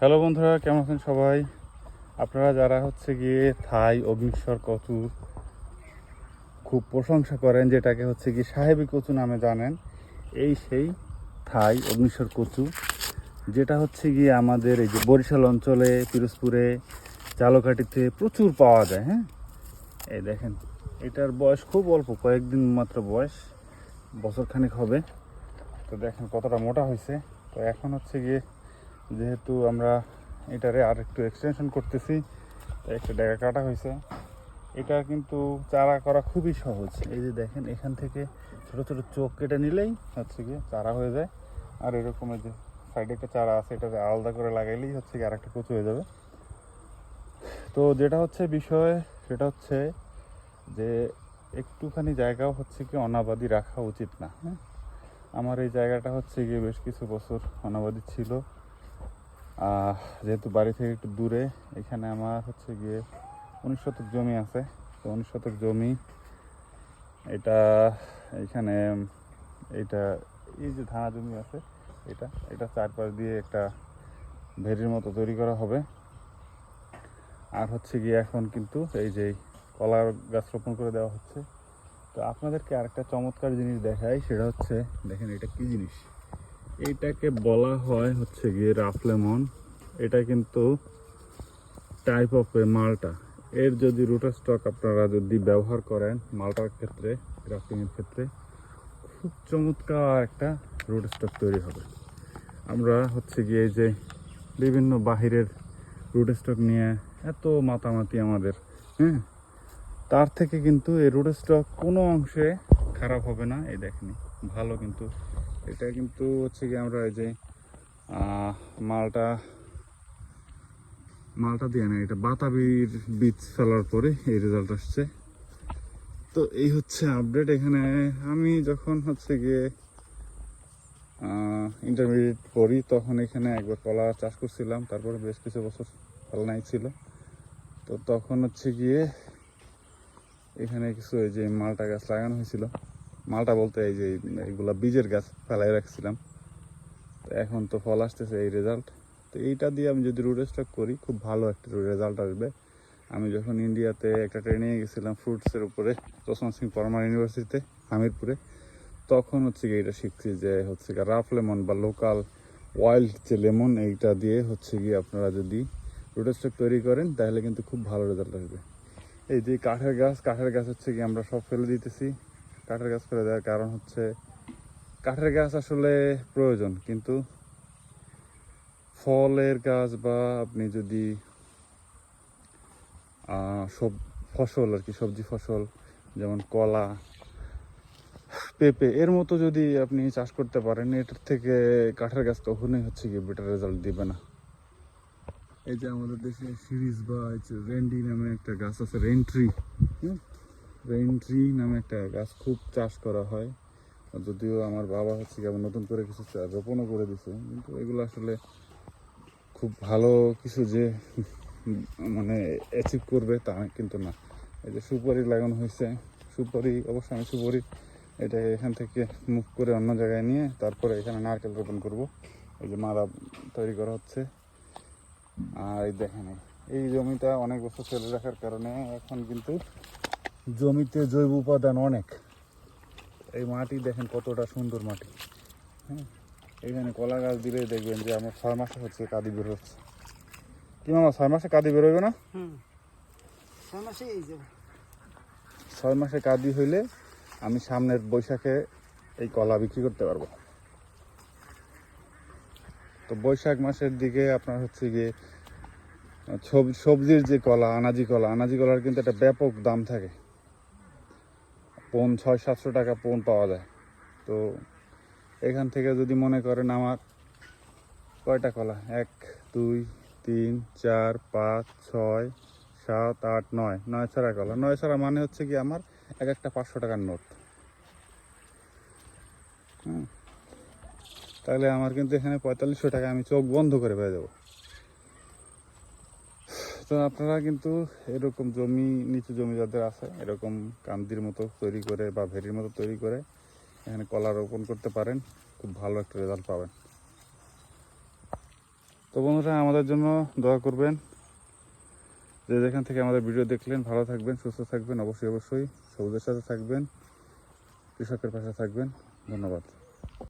Hello বন্ধুরা, কেমন আছেন সবাই? আপনারা যারা হচ্ছে গিয়ে থাই অগ্নিশ্বর কচুর খুব প্রশংসা করেন, যেটাকে হচ্ছে গিয়ে সাহেবী কচু নামে জানেন, এই সেই থাই অগ্নিশ্বর কচু, যেটা হচ্ছে গিয়ে আমাদের এই যে বরিশাল অঞ্চলে, পিরোজপুরে, জালকাঠিতে প্রচুর পাওয়া যায়। হ্যাঁ, এই দেখেন, এটার বয়স খুব অল্প, কয়েকদিন মাত্র বয়স, বছরখানেক হবে। তো দেখেন কতটা মোটা হয়েছে। তো এখন হচ্ছে গিয়ে যেহেতু আমরা এটারে আর একটু এক্সটেনশন করতেছি, তাই একটা ডেগা কাটা হয়েছে। এটা কিন্তু চারা করা খুবই সহজ। এই যে দেখেন, এখান থেকে ছোটো ছোটো চোখ কেটে নিলেই হচ্ছে গিয়ে চারা হয়ে যায়। আর এরকমের যে সাইডে একটা চারা আছে, এটাতে আলাদা করে লাগাইলেই হচ্ছে গিয়ে আর একটা কচু হয়ে যাবে। তো যেটা হচ্ছে বিষয়, সেটা হচ্ছে যে একটুখানি জায়গাও হচ্ছে কি অনাবাদি রাখা উচিত না। হ্যাঁ, আমার এই জায়গাটা হচ্ছে গিয়ে বেশ কিছু বছর অনাবাদি ছিল। যেহেতু বাড়ি থেকে একটু দূরে, এখানে আমার হচ্ছে গিয়ে 19 শতক জমি আছে। তো 19 শতক জমি, এটা এইখানে এইটা এই যে ধানা জমি আছে, এটা এটা চারপাশ দিয়ে একটা ভেরির মতো তৈরি করা হবে। আর হচ্ছে গিয়ে এখন কিন্তু এই যে কলার গাছ রোপণ করে দেওয়া হচ্ছে। তো আপনাদেরকে আরেকটা চমৎকার জিনিস দেখাই, সেটা হচ্ছে দেখেন এটা কি জিনিস। এইটাকে বলা হয় হচ্ছে গিয়ে রাফ লেমন। এটা কিন্তু টাইপ অফ মালটা। এর যদি রুটার স্টক আপনারা যদি ব্যবহার করেন মালটার ক্ষেত্রে, গ্রাফটিংয়ের ক্ষেত্রে, খুব চমৎকার একটা রুটার স্টক তৈরি হবে। আমরা হচ্ছে গিয়ে যে বিভিন্ন বাহিরের রুটার স্টক নিয়ে এত মাতামাতি আমাদের, হ্যাঁ, তার থেকে কিন্তু এই রুটার স্টক কোনো অংশে খারাপ হবে না। এই দেখেনি ভালো, কিন্তু এটা কিন্তু হচ্ছে গিয়ে আমরা এই যে মালটা দিয়ে না, এটা বাতাবির বীজ ফেলার পরে এই রেজাল্ট আসছে। তো এই হচ্ছে আপডেট। এখানে আমি যখন হচ্ছে গিয়ে ইন্টারমিডিয়েট পড়ি, তখন এখানে একবার কলা চাষ করছিলাম, তারপরে বেশ কিছু বছর ফল নাই ছিল। তো তখন হচ্ছে গিয়ে এখানে কিছু এই যে মালটা গাছ লাগানো হয়েছিল। মালটা বলতে এই যে এইগুলা বীজের গাছ ফেলাই রাখছিলাম। তো এখন তো ফল আসতেছে, এই রেজাল্ট। তো এইটা দিয়ে আমি যদি রুট স্টক করি, খুব ভালো একটা রেজাল্ট আসবে। আমি যখন ইন্ডিয়াতে একটা ট্রেনিংয়ে গেছিলাম ফ্রুটসের উপরে, চশমা সিং পরমার ইউনিভার্সিটিতে হামিরপুরে, তখন হচ্ছে গিয়ে এটা শিখছি যে হচ্ছে গিয়ে রাফ লেমন বা লোকাল ওয়াইল্ড যে লেমন, এইটা দিয়ে হচ্ছে গিয়ে আপনারা যদি রুট স্টক তৈরি করেন, তাহলে কিন্তু খুব ভালো রেজাল্ট আসবে। এই যে কাঠের গাছ হচ্ছে কি আমরা সব ফেলে দিতেছি। কাঠের গাছ ফেলে দেওয়ার কারণ হচ্ছে, কাঠের গাছ আসলে প্রয়োজন, কিন্তু ফলের গাছ বা আপনি যদি সব ফসল আর কি, সবজি ফসল যেমন কলা, পেঁপে, এর মতো যদি আপনি চাষ করতে পারেন, এটার থেকে কাঠের গাছ কখনোই হচ্ছে কি বেটার রেজাল্ট দিবে না। এই যে আমাদের দেশে সিরিজ বা রেন্ডি নামে একটা গাছ আছে, রেন্ট্রি নামে একটা গাছ খুব চাষ করা হয়। যদিও আমার বাবা হচ্ছে কেমন নতুন করে কিছু রোপণও করে দিছে, কিন্তু এগুলো আসলে খুব ভালো কিছু যে মানে অ্যাচিভ করবে তা কিন্তু না। এই যে সুপারি লাগানো হয়েছে, সুপারি অবশ্যই আমি সুপারি এটা এখান থেকে মুভ করে অন্য জায়গায় নিয়ে তারপরে এখানে নারকেল রোপণ করব। এই যে মালা তৈরি করা হচ্ছে। আর এই দেখেন, এই জমিটা অনেক বছর ফেলে রাখার কারণে এখন কিন্তু জমিতে জৈব উপাদান অনেক। এই মাটি দেখেন কতটা সুন্দর মাটি। হ্যাঁ, এখানে কলা গাছ দিলে দেখবেন যে আমার 6 মাসে হচ্ছে কাঁদি বের হচ্ছে। কি মামা, 6 মাসে কাঁদি বেরোবে না? 6 মাসে কাঁদি হইলে আমি সামনের বৈশাখে এই কলা বিক্রি করতে পারবো। তো বৈশাখ মাসের দিকে আপনার হচ্ছে গিয়ে সবজির যে কলা, আনাজি কলার কিন্তু একটা ব্যাপক দাম থাকে। পোন 600-700 টাকা পোন পাওয়া যায়। তো এখান থেকে যদি মনে করেন আমার কয়টা কলা, 1 2 3 4 5 6 7 8 9, 9 ছড়া কলা, 9 ছড়া মানে হচ্ছে কি আমার একটা 500 টাকার নোট। হ্যাঁ, তাহলে আমার কিন্তু এখানে 4500 টাকা আমি চোখ বন্ধ করে পেয়ে যাবো। তো আপনারা কিন্তু এরকম জমি, নিচু জমি যাদের আছে, এরকম কান্দির মতো তৈরি করে বা ভেরির মতো তৈরি করে এখানে কলা রোপণ করতে পারেন, খুব ভালো একটা রেজাল্ট পাবেন। তো বন্ধুরা আমাদের জন্য দোয়া করবেন, যে যেখান থেকে আমাদের ভিডিও দেখলেন ভালো থাকবেন, সুস্থ থাকবেন, অবশ্যই অবশ্যই সবুজের সাথে থাকবেন, কৃষকের পাশে থাকবেন। ধন্যবাদ।